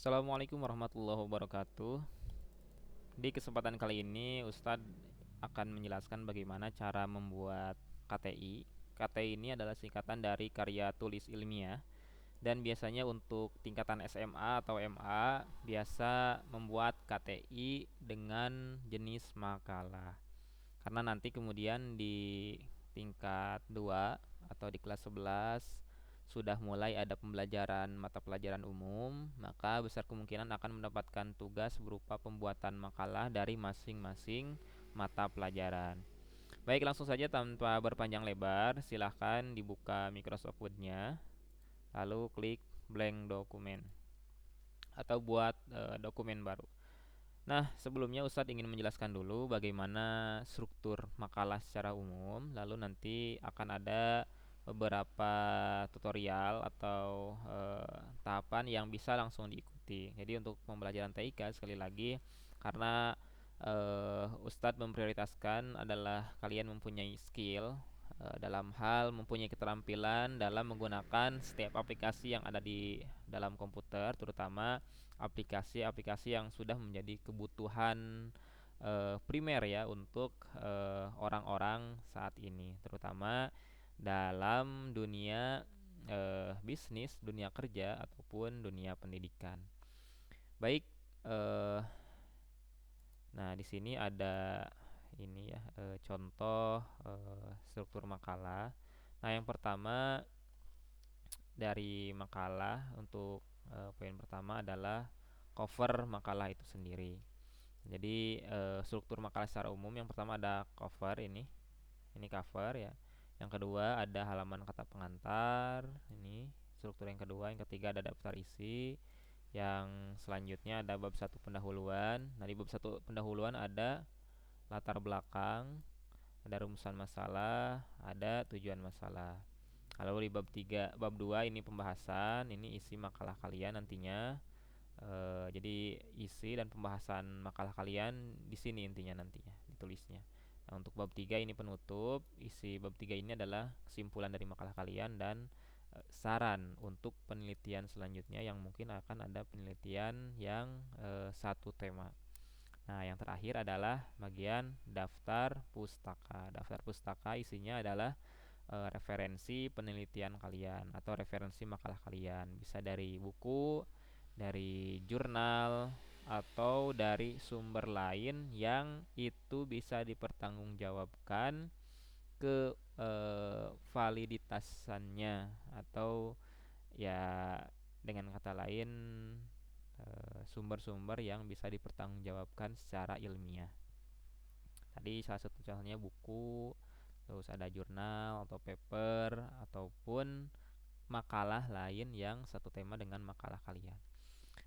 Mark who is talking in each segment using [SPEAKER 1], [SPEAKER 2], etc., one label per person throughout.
[SPEAKER 1] Assalamualaikum warahmatullahi wabarakatuh. Di kesempatan kali ini Ustadz akan menjelaskan bagaimana cara membuat KTI. KTI ini adalah singkatan dari karya tulis ilmiah dan biasanya untuk tingkatan SMA atau MA biasa membuat KTI dengan jenis makalah. Karena nanti kemudian di tingkat 2 atau di kelas 11 sudah mulai ada pembelajaran mata pelajaran umum, maka besar kemungkinan akan mendapatkan tugas berupa pembuatan makalah dari masing-masing mata pelajaran. Baik, langsung saja tanpa berpanjang lebar, silahkan dibuka Microsoft Word-nya, lalu klik blank dokumen atau buat dokumen baru. Nah, sebelumnya Ustadz ingin menjelaskan dulu bagaimana struktur makalah secara umum, lalu nanti akan ada beberapa tutorial atau tahapan yang bisa langsung diikuti. Jadi untuk pembelajaran TIK sekali lagi, karena Ustadz memprioritaskan adalah kalian mempunyai skill dalam hal mempunyai keterampilan dalam menggunakan setiap aplikasi yang ada di dalam komputer, terutama aplikasi-aplikasi yang sudah menjadi kebutuhan primer ya untuk orang-orang saat ini, terutama dalam dunia bisnis, dunia kerja ataupun dunia pendidikan. Baik, eh, nah di sini ada ini ya contoh struktur makalah. Nah, yang pertama dari makalah untuk poin pertama adalah cover makalah itu sendiri. Jadi struktur makalah secara umum yang pertama ada cover ini cover ya. Yang kedua ada halaman kata pengantar, ini struktur yang kedua. Yang ketiga ada daftar isi. Yang selanjutnya ada bab satu pendahuluan. Nah, di bab satu pendahuluan ada latar belakang, ada rumusan masalah, ada tujuan masalah. Lalu di bab 3, bab 2 ini pembahasan, ini isi makalah kalian nantinya. Jadi isi dan pembahasan makalah kalian di sini intinya nantinya ditulisnya. Nah, untuk bab 3 ini penutup, isi bab 3 ini adalah kesimpulan dari makalah kalian dan saran untuk penelitian selanjutnya yang mungkin akan ada penelitian yang satu tema. Nah, yang terakhir adalah bagian daftar pustaka. Daftar pustaka isinya adalah referensi penelitian kalian atau referensi makalah kalian. Bisa dari buku, dari jurnal, atau dari sumber lain yang itu bisa dipertanggungjawabkan ke validitasannya, atau ya dengan kata lain sumber-sumber yang bisa dipertanggungjawabkan secara ilmiah. Tadi salah satu contohnya buku, terus ada jurnal atau paper ataupun makalah lain yang satu tema dengan makalah kalian.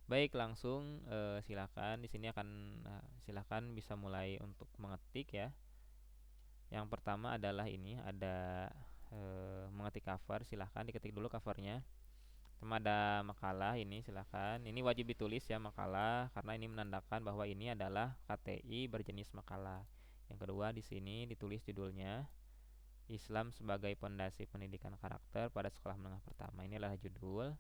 [SPEAKER 1] Baik, langsung silakan di sini akan silakan bisa mulai untuk mengetik ya. Yang pertama adalah ini ada mengetik cover, silahkan diketik dulu covernya. Sama ada makalah ini, silahkan. Ini wajib ditulis ya makalah karena ini menandakan bahwa ini adalah KTI berjenis makalah. Yang kedua di sini ditulis judulnya, Islam sebagai Pondasi Pendidikan Karakter pada Sekolah Menengah Pertama. Ini adalah judul.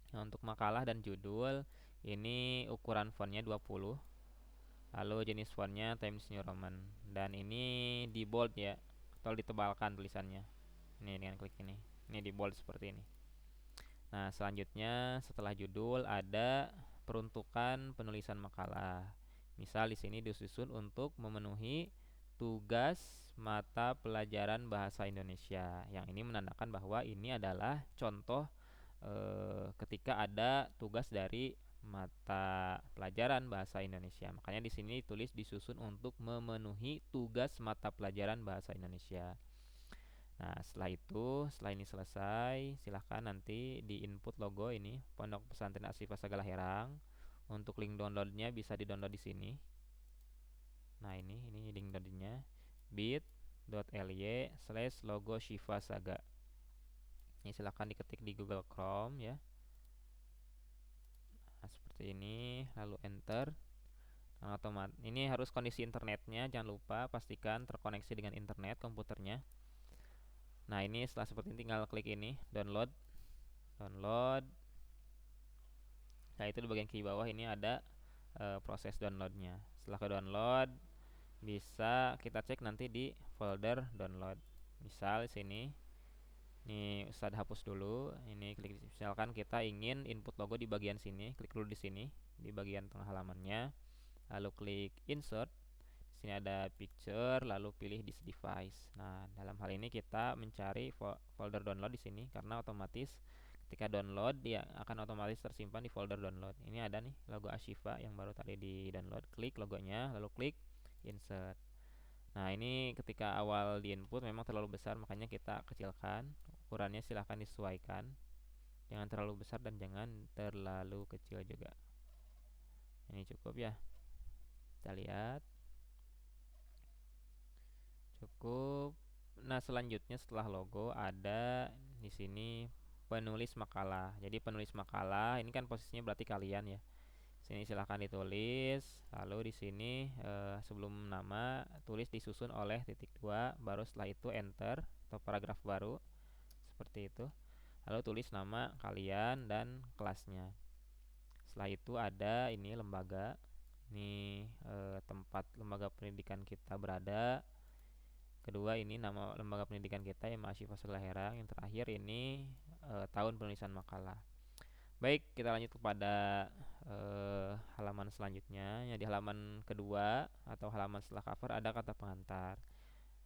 [SPEAKER 1] Nah, untuk makalah dan judul ini ukuran fontnya 20. Lalu jenis fontnya Times New Roman dan ini di bold ya atau ditebalkan tulisannya. Ini dengan klik ini. Ini di bold seperti ini. Nah, selanjutnya setelah judul ada peruntukan penulisan makalah. Misal di sini disusun untuk memenuhi tugas mata pelajaran bahasa Indonesia. Yang ini menandakan bahwa ini adalah contoh ketika ada tugas dari mata pelajaran bahasa Indonesia. Makanya di sini tulis disusun untuk memenuhi tugas mata pelajaran bahasa Indonesia. Nah, setelah ini selesai, silahkan nanti di input logo ini Pondok Pesantren Asyifa Sagala Herang. Untuk link downloadnya bisa di-download di sini. Nah, ini link downloadnya bit.ly/logo Syifa Saga. Ini silahkan diketik di Google Chrome ya. Nah, seperti ini, lalu enter. Nah, ini harus kondisi internetnya, jangan lupa pastikan terkoneksi dengan internet komputernya. Nah, ini setelah seperti ini tinggal klik ini download. Nah, itu di bagian kiri bawah ini ada proses downloadnya. Setelah ke download, bisa kita cek nanti di folder download. Misal di sini, ini Ustadz hapus dulu. Ini klik, misalkan kita ingin input logo di bagian sini, klik dulu di sini di bagian tengah halamannya, lalu klik insert. Di sini ada picture, lalu pilih this device. Nah, dalam hal ini kita mencari folder download di sini karena otomatis ketika download dia akan otomatis tersimpan di folder download. Ini ada nih logo Ashifa yang baru tadi di download. Klik logonya, lalu klik insert. Nah, ini ketika awal di input memang terlalu besar, makanya kita kecilkan. Ukurannya silahkan disesuaikan. Jangan terlalu besar dan jangan terlalu kecil juga. Ini cukup ya. Kita lihat. Cukup. Nah, selanjutnya setelah logo ada di sini penulis makalah. Jadi penulis makalah ini kan posisinya berarti kalian ya. Sini silahkan ditulis. Lalu di sini sebelum nama tulis disusun oleh titik dua. Baru setelah itu enter atau paragraf baru seperti itu. Lalu tulis nama kalian dan kelasnya. Setelah itu ada ini lembaga. Ini tempat lembaga pendidikan kita berada. Kedua ini nama lembaga pendidikan kita yang Ashifa Herang. Yang terakhir ini tahun penulisan makalah. Baik, kita lanjut kepada halaman selanjutnya. Ya, di halaman kedua atau halaman setelah cover ada kata pengantar.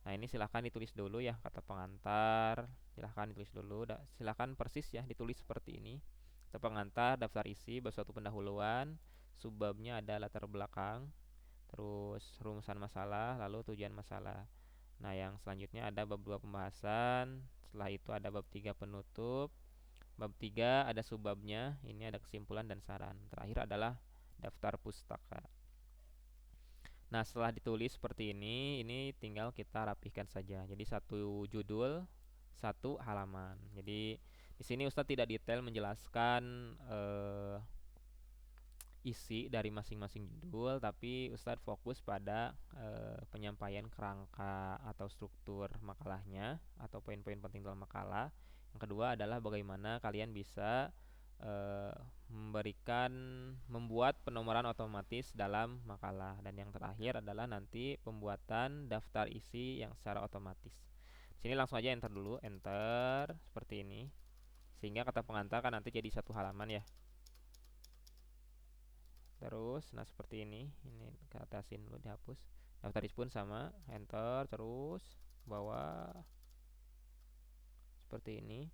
[SPEAKER 1] Nah, ini silahkan ditulis dulu ya kata pengantar. Silahkan ditulis dulu. Silahkan persis ya ditulis seperti ini. Kata pengantar, daftar isi, bab suatu pendahuluan. Subbabnya ada latar belakang. Terus rumusan masalah, lalu tujuan masalah. Nah, yang selanjutnya ada bab 2 pembahasan. Setelah itu ada bab 3 penutup. Bab 3 ada subbabnya. Ini ada kesimpulan dan saran. Terakhir adalah daftar pustaka. Nah, setelah ditulis seperti ini tinggal kita rapihkan saja. Jadi satu judul, satu halaman. Jadi di sini Ustadz tidak detail menjelaskan isi dari masing-masing judul, tapi Ustadz fokus pada penyampaian kerangka atau struktur makalahnya atau poin-poin penting dalam makalah. Yang kedua adalah bagaimana kalian bisa membuat penomoran otomatis dalam makalah, dan yang terakhir adalah nanti pembuatan daftar isi yang secara otomatis. Sini langsung aja enter dulu, enter seperti ini, sehingga kata pengantar kan nanti jadi satu halaman ya. Terus, nah seperti ini ke atasin dulu, dihapus. Daftar isi pun sama, enter terus bawah seperti ini.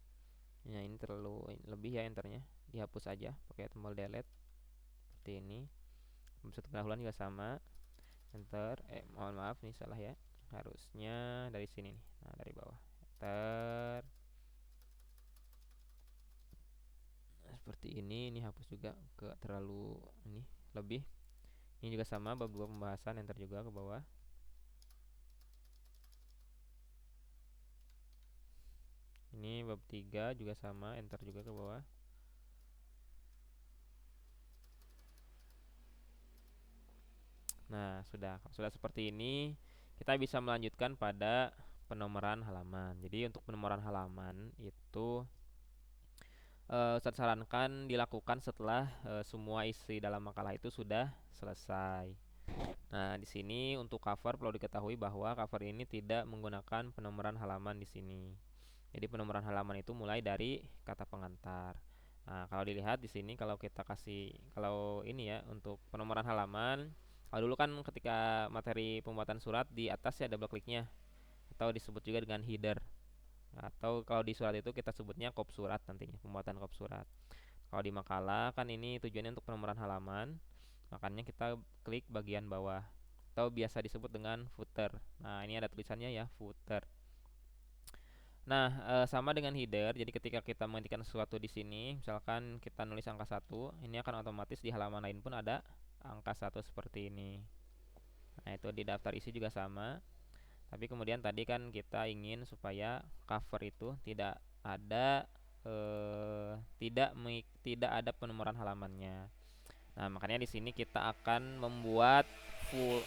[SPEAKER 1] Ya, ini terlalu lebih ya enternya, dihapus aja pakai tombol delete seperti ini. Satu pendahuluan juga sama, enter. Mohon maaf nih salah ya, harusnya dari sini nih. Nah, dari bawah enter. Nah, seperti ini hapus juga ke terlalu ini lebih. Ini juga sama, bab 2 pembahasan, enter juga ke bawah. Ini bab 3 juga sama, enter juga ke bawah. Nah, sudah seperti ini, kita bisa melanjutkan pada penomoran halaman. Jadi untuk penomoran halaman itu saya sarankan dilakukan setelah semua isi dalam makalah itu sudah selesai. Nah, di sini untuk cover perlu diketahui bahwa cover ini tidak menggunakan penomoran halaman di sini. Jadi penomoran halaman itu mulai dari kata pengantar. Nah, kalau dilihat di sini kalau ini ya untuk penomoran halaman, kalau dulu kan ketika materi pembuatan surat di atas ya double kliknya, atau disebut juga dengan header. Atau kalau di surat itu kita sebutnya kop surat nantinya, pembuatan kop surat. Kalau di makalah kan ini tujuannya untuk penomoran halaman, makanya kita klik bagian bawah atau biasa disebut dengan footer. Nah, ini ada tulisannya ya, footer. Nah, sama dengan header. Jadi ketika kita mengetikkan sesuatu di sini, misalkan kita nulis angka 1, ini akan otomatis di halaman lain pun ada angka 1 seperti ini. Nah, itu di daftar isi juga sama. Tapi kemudian tadi kan kita ingin supaya cover itu tidak ada tidak ada penomoran halamannya. Nah, makanya di sini kita akan membuat full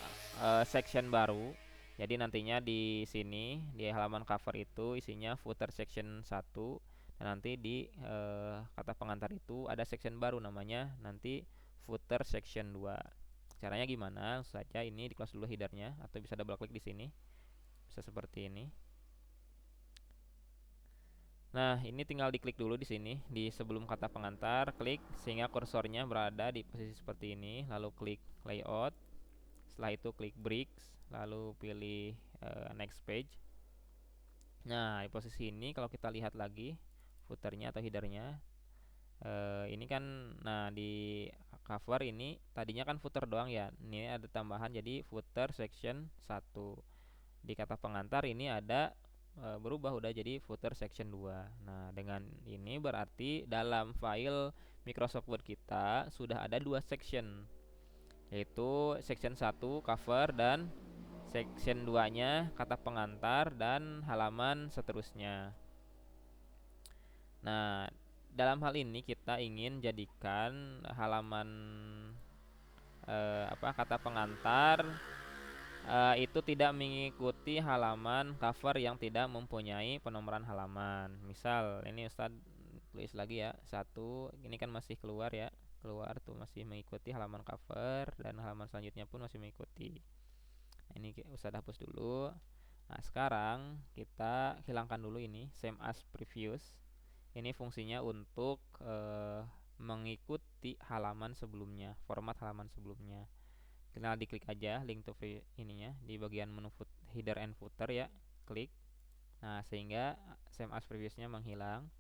[SPEAKER 1] section baru. Jadi nantinya di sini di halaman cover itu isinya footer section 1, Dan nanti di kata pengantar itu ada section baru namanya nanti footer section 2. Caranya gimana? Langsung saja ini di close dulu headernya atau bisa double klik di sini. Bisa seperti ini. Nah, ini tinggal diklik dulu di sini di sebelum kata pengantar, klik sehingga kursornya berada di posisi seperti ini, lalu klik layout. Setelah itu klik bricks, lalu pilih next page. Nah, di posisi ini kalau kita lihat lagi footernya atau headernya, ini kan, nah di cover ini tadinya kan footer doang ya. Ini ada tambahan jadi footer section 1. Di kata pengantar ini ada berubah udah jadi footer section 2. Nah, dengan ini berarti dalam file Microsoft Word kita sudah ada 2 section, yaitu section 1 cover dan section 2-nya kata pengantar dan halaman seterusnya. Nah, dalam hal ini kita ingin jadikan halaman kata pengantar itu tidak mengikuti halaman cover yang tidak mempunyai penomoran halaman. Misal ini Ustadz tulis lagi ya, 1 ini kan masih keluar ya, keluar tuh masih mengikuti halaman cover dan halaman selanjutnya pun masih mengikuti. Nah, ini Ustadz hapus dulu. Nah, sekarang kita hilangkan dulu ini same as previous. Ini fungsinya untuk mengikuti halaman sebelumnya, format halaman sebelumnya. Tinggal diklik aja link to ininya di bagian menu header and footer ya, klik. Nah, sehingga same as previousnya menghilang.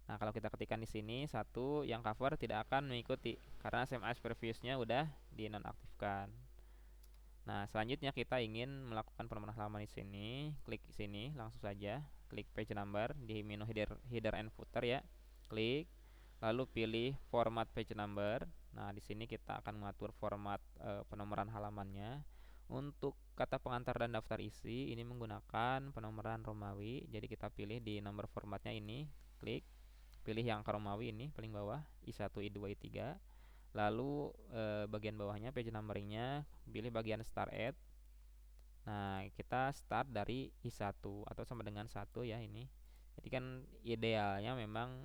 [SPEAKER 1] Nah, kalau kita ketikkan di sini 1 yang cover tidak akan mengikuti karena same as previousnya udah dinonaktifkan. Nah, selanjutnya kita ingin melakukan penomoran halaman di sini, klik sini langsung saja, klik page number di menu header and footer ya, klik, lalu pilih format page number. Nah, di sini kita akan mengatur format penomoran halamannya. Untuk kata pengantar dan daftar isi ini menggunakan penomoran Romawi. Jadi kita pilih di nomor formatnya ini, klik, pilih yang angka Romawi ini paling bawah, I1, I2, I3. Lalu bagian bawahnya page numberingnya pilih bagian start at. Nah, kita start dari I1 atau sama dengan 1 ya ini. Jadi kan idealnya memang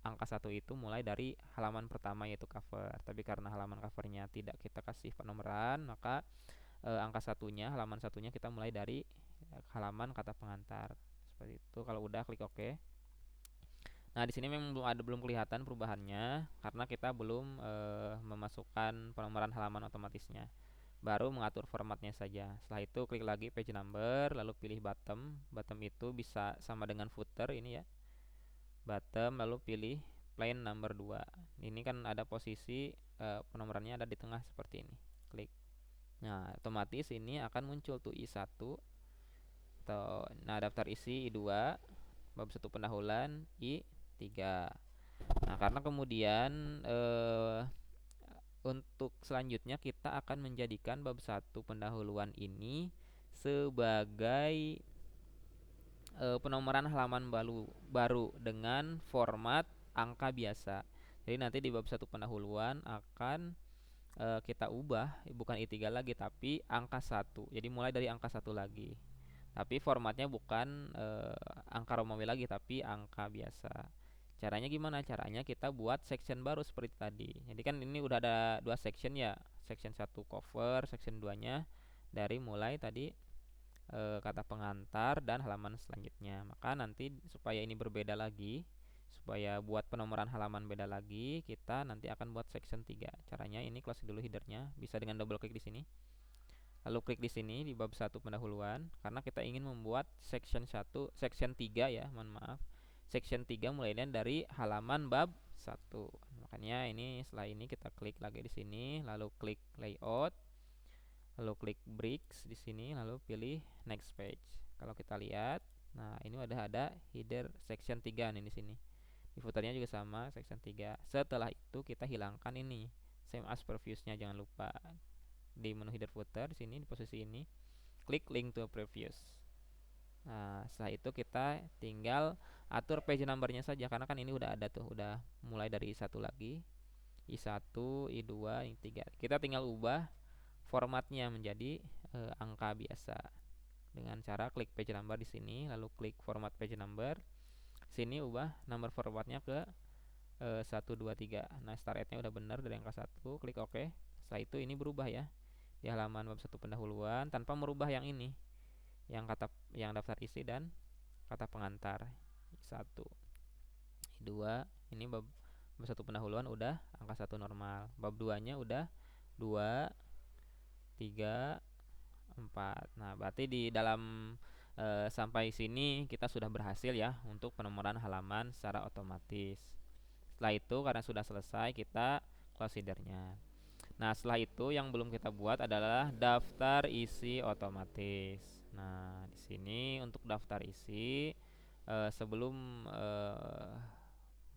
[SPEAKER 1] angka 1 itu mulai dari halaman pertama yaitu cover. Tapi karena halaman covernya tidak kita kasih penomoran, maka angka satunya, halaman satunya kita mulai dari halaman kata pengantar. Seperti itu. Kalau udah klik OK. Nah, di sini memang belum kelihatan perubahannya karena kita belum memasukkan penomoran halaman otomatisnya. Baru mengatur formatnya saja. Setelah itu klik lagi page number, lalu pilih bottom. Bottom itu bisa sama dengan footer ini ya. Bottom, lalu pilih plain number 2. Ini kan ada posisi penomorannya ada di tengah seperti ini. Klik. Nah, otomatis ini akan muncul tuh I1 atau daftar isi I2, bab 1 pendahuluan I3. Nah, karena kemudian untuk selanjutnya kita akan menjadikan bab 1 pendahuluan ini sebagai penomoran halaman baru dengan format angka biasa. Jadi nanti di bab 1 pendahuluan akan kita ubah bukan I3 lagi tapi angka 1. Jadi mulai dari angka 1 lagi. Tapi formatnya bukan angka Romawi lagi tapi angka biasa. Caranya gimana? Caranya kita buat section baru seperti tadi. Jadi kan ini udah ada 2 section ya. Section 1 cover, section 2-nya dari mulai tadi kata pengantar dan halaman selanjutnya. Maka nanti supaya ini berbeda lagi, supaya buat penomoran halaman beda lagi, kita nanti akan buat section 3. Caranya ini close dulu headernya, bisa dengan double klik di sini. Lalu klik di sini di bab 1 pendahuluan karena kita ingin membuat section 3 ya, mohon maaf. Section 3 mulainya dari halaman bab 1. Makanya ini setelah ini kita klik lagi di sini, lalu klik layout, lalu klik bricks di sini, lalu pilih next page. Kalau kita lihat, nah ini udah ada header section 3 nih di sini. Di footernya juga sama section 3. Setelah itu kita hilangkan ini same as previousnya, jangan lupa. Di menu header footer di sini di posisi ini, klik link to previous. Nah, setelah itu kita tinggal atur page numbernya saja karena kan ini udah ada tuh, udah mulai dari I1 lagi, I1, I2, I3. Kita tinggal ubah formatnya menjadi angka biasa dengan cara klik page number di sini, lalu klik format page number. Sini ubah number forwardnya ke 1 2 3. Nah, start at-nya udah benar dari angka 1, klik OK. Setelah itu ini berubah ya. Di halaman bab 1 pendahuluan tanpa merubah yang ini. Yang daftar isi dan kata pengantar. 1, 2, ini bab 1 pendahuluan udah angka 1 normal. Bab 2-nya udah 2, 3, 4. Nah, berarti di dalam sampai sini kita sudah berhasil ya untuk penomoran halaman secara otomatis. Setelah itu karena sudah selesai, kita close header-nya. Nah, setelah itu yang belum kita buat adalah daftar isi otomatis. Nah, di sini untuk daftar isi sebelum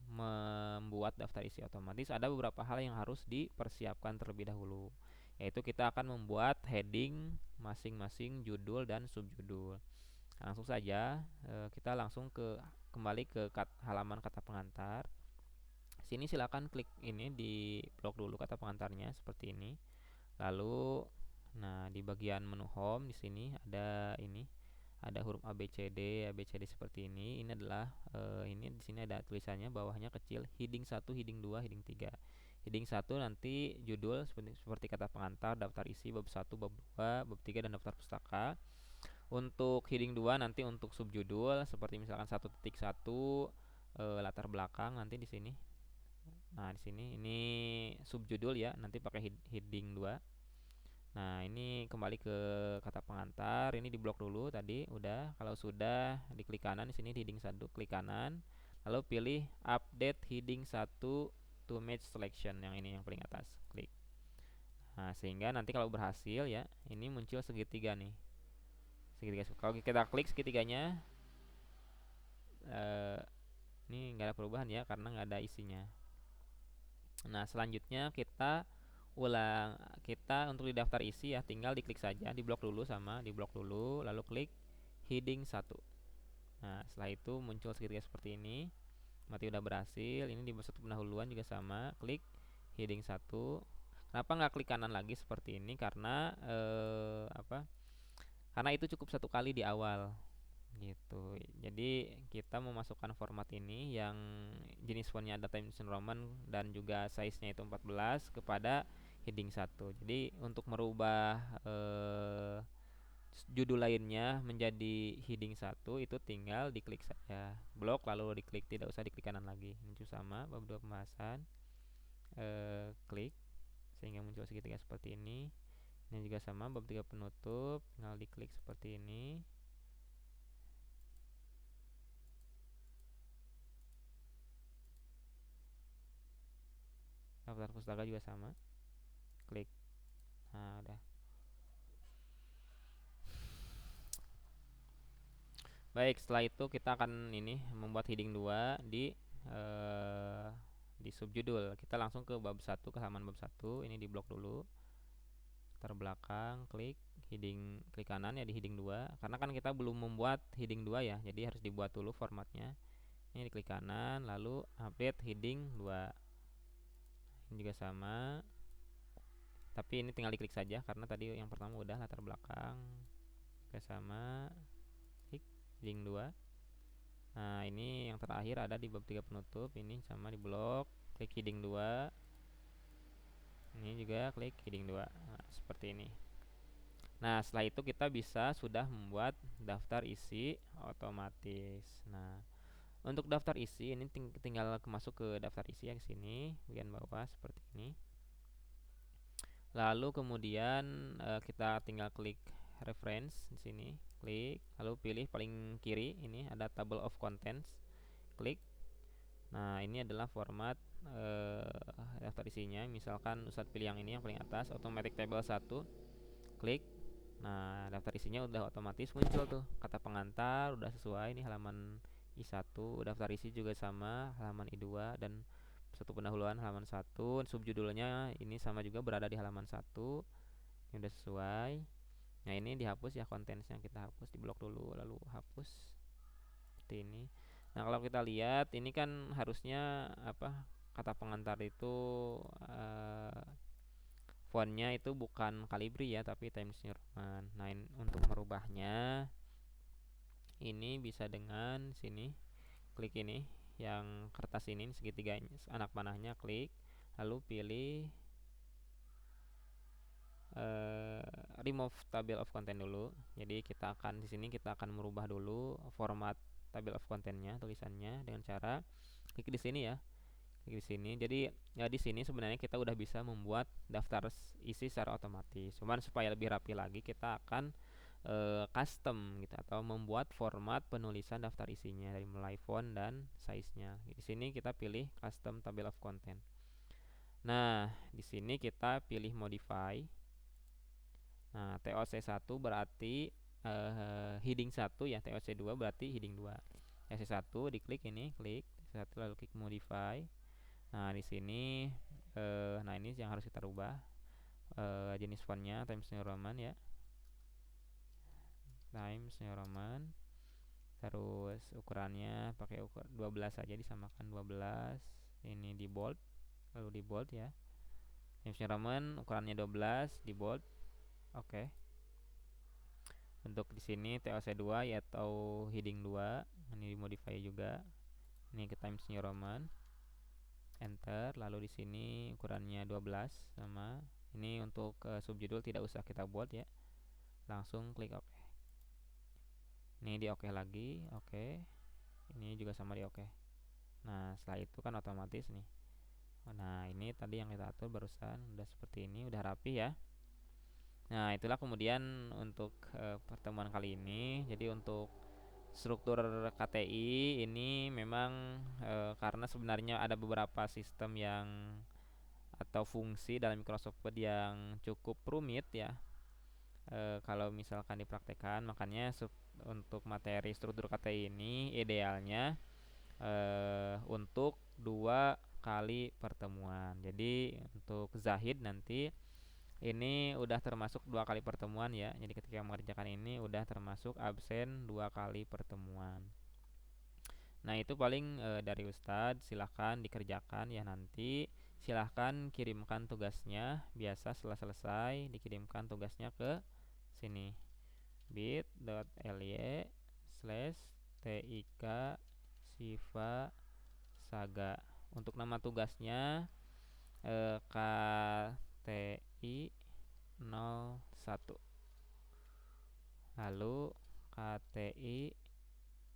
[SPEAKER 1] membuat daftar isi otomatis ada beberapa hal yang harus dipersiapkan terlebih dahulu. Yaitu kita akan membuat heading masing-masing judul dan subjudul. Nah, langsung saja kita langsung kembali ke halaman kata pengantar. Sini silakan klik ini di blok dulu kata pengantarnya seperti ini. Lalu nah di bagian menu home di sini ada huruf A B C D seperti ini. Ini adalah ini di sini ada tulisannya, bawahnya kecil heading 1, heading 2, heading 3. Heading 1 nanti judul seperti kata pengantar, daftar isi, bab 1, bab 2, bab 3 dan daftar pustaka. Untuk heading 2 nanti untuk subjudul seperti misalkan 1.1 latar belakang nanti di sini. Nah, di sini ini subjudul ya, nanti pakai heading 2. Nah, ini kembali ke kata pengantar, ini diblok dulu tadi udah. Kalau sudah diklik kanan di sini di heading 1, klik kanan. Lalu pilih update heading 1 to match selection, yang ini yang paling atas, klik. Nah, sehingga nanti kalau berhasil ya, ini muncul segitiga nih. Segitiga. Kalau kita klik segitiganya ini nggak ada perubahan ya karena nggak ada isinya. Nah, selanjutnya kita untuk di daftar isi ya, tinggal diklik saja, diblok dulu lalu klik heading 1. Nah, setelah itu muncul segitiga seperti ini. Berarti udah berhasil. Ini di bab 1 pendahuluan juga sama, klik heading 1. Kenapa nggak klik kanan lagi seperti ini? Karena Karena itu cukup satu kali di awal gitu. Jadi kita memasukkan format ini yang jenis fontnya ada Times New Roman dan juga size-nya itu 14 kepada heading 1. Jadi untuk merubah judul lainnya menjadi heading 1 itu tinggal diklik saja blok lalu diklik, tidak usah diklik kanan lagi. Ini juga sama bab 2 pembahasan. Klik sehingga muncul segitiga seperti ini. Ini juga sama bab 3 penutup, tinggal diklik seperti ini. Daftar pustaka juga sama, klik. Nah, udah. Baik, setelah itu kita akan membuat heading 2 di subjudul. Kita langsung ke bab 1, ke halaman bab 1. Ini di blok dulu. Terbelakang, klik klik kanan ya di heading 2. Karena kan kita belum membuat heading 2 ya. Jadi harus dibuat dulu formatnya. Ini diklik kanan lalu update heading 2. Ini juga sama. Tapi ini tinggal diklik saja karena tadi yang pertama udah latar belakang. Juga sama. Klik heading 2. Nah, ini yang terakhir ada di bab 3 penutup. Ini sama di blok, klik heading 2. Ini juga klik heading 2. Nah, seperti ini. Nah, setelah itu kita sudah membuat daftar isi otomatis. Nah, untuk daftar isi ini tinggal masuk ke daftar isi yang sini, bagian bawah seperti ini. Lalu kemudian kita tinggal klik reference di sini, klik, lalu pilih paling kiri ini ada table of contents, klik. Nah, ini adalah format daftar isinya. Misalkan Ustadz pilih yang ini yang paling atas, automatic table 1, klik. Nah, daftar isinya udah otomatis muncul tuh. Kata pengantar udah sesuai, ini halaman I1, daftar isi juga sama, halaman I2 dan satu pendahuluan halaman 1, subjudulnya ini sama juga berada di halaman 1. Ini udah sesuai. Nah, ini dihapus ya, contents yang kita hapus, di blok dulu lalu hapus seperti ini. Nah, kalau kita lihat ini kan harusnya kata pengantar itu fontnya itu bukan Calibri ya, tapi Times New Roman. Nah, untuk merubahnya ini bisa dengan sini klik ini yang kertas ini segitiga anak panahnya, klik, lalu pilih remove table of content dulu. Jadi kita akan di sini kita akan merubah dulu format table of contentnya, tulisannya, dengan cara klik di sini ya, klik di sini. Jadi ya di sini sebenarnya kita udah bisa membuat daftar isi secara otomatis. Cuman supaya lebih rapi lagi kita akan custom gitu atau membuat format penulisan daftar isinya dari mulai font dan size-nya. Di sini kita pilih custom table of content. Nah, di sini kita pilih modify. Nah, TOC1 berarti heading 1 ya, TOC2 berarti heading 2. TOC1 diklik ini, klik TOC1 lalu klik modify. Nah, di sini nah ini yang harus kita rubah. Jenis fontnya Times New Roman ya. Times New Roman. Terus ukurannya pakai ukuran 12 saja, disamakan 12. Ini di bold, lalu di bold ya. Times New Roman ukurannya 12 di bold. Oke. Untuk di sini TOC2 ya atau heading 2, ini dimodify juga. Ini ke Times New Roman. Enter, lalu di sini ukurannya 12 sama. Ini untuk subjudul tidak usah kita buat ya. Langsung klik OK. Ini di OK lagi, OK. Ini juga sama di OK. Nah, setelah itu kan otomatis nih. Nah, ini tadi yang kita atur barusan udah seperti ini, udah rapi ya. Nah, itulah kemudian untuk pertemuan kali ini. Jadi untuk struktur KTI ini memang karena sebenarnya ada beberapa sistem yang atau fungsi dalam Microsoft Word yang cukup rumit ya. Kalau misalkan dipraktekkan, makanya untuk materi struktur KTI ini idealnya untuk 2 kali pertemuan. Jadi untuk Zahid nanti ini udah termasuk 2 kali pertemuan ya. Jadi ketika mengerjakan ini udah termasuk absen 2 kali pertemuan. Nah, itu paling dari Ustadz. Silahkan dikerjakan ya nanti. Silahkan kirimkan tugasnya. Biasa setelah selesai dikirimkan tugasnya ke sini. bit.ly/tik Siva Saga. Untuk nama tugasnya KTI 01, lalu KTI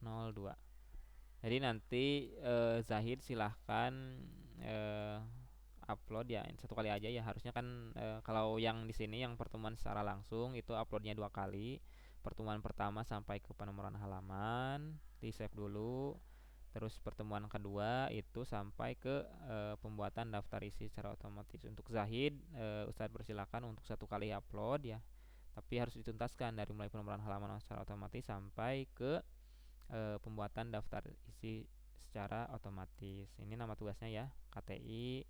[SPEAKER 1] 02. Jadi nanti Zahid silahkan upload ya satu kali aja ya. Harusnya kan kalau yang di sini yang pertemuan secara langsung itu uploadnya 2 kali. Pertemuan pertama sampai ke penomoran halaman, di save dulu. Terus pertemuan kedua itu sampai ke pembuatan daftar isi secara otomatis. Untuk Zahid, Ustadz persilakan untuk 1 kali upload ya. Tapi harus dituntaskan dari mulai penomoran halaman secara otomatis sampai ke pembuatan daftar isi secara otomatis. Ini nama tugasnya ya, KTI.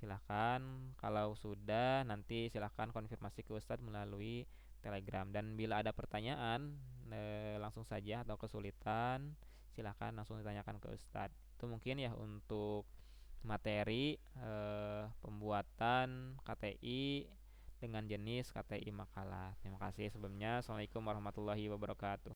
[SPEAKER 1] Silahkan kalau sudah nanti silahkan konfirmasi ke Ustadz melalui Telegram. Dan bila ada pertanyaan langsung saja atau kesulitan silahkan langsung ditanyakan ke Ustadz. Itu mungkin ya untuk materi pembuatan KTI dengan jenis KTI makalah. Terima kasih sebelumnya. Assalamualaikum warahmatullahi wabarakatuh.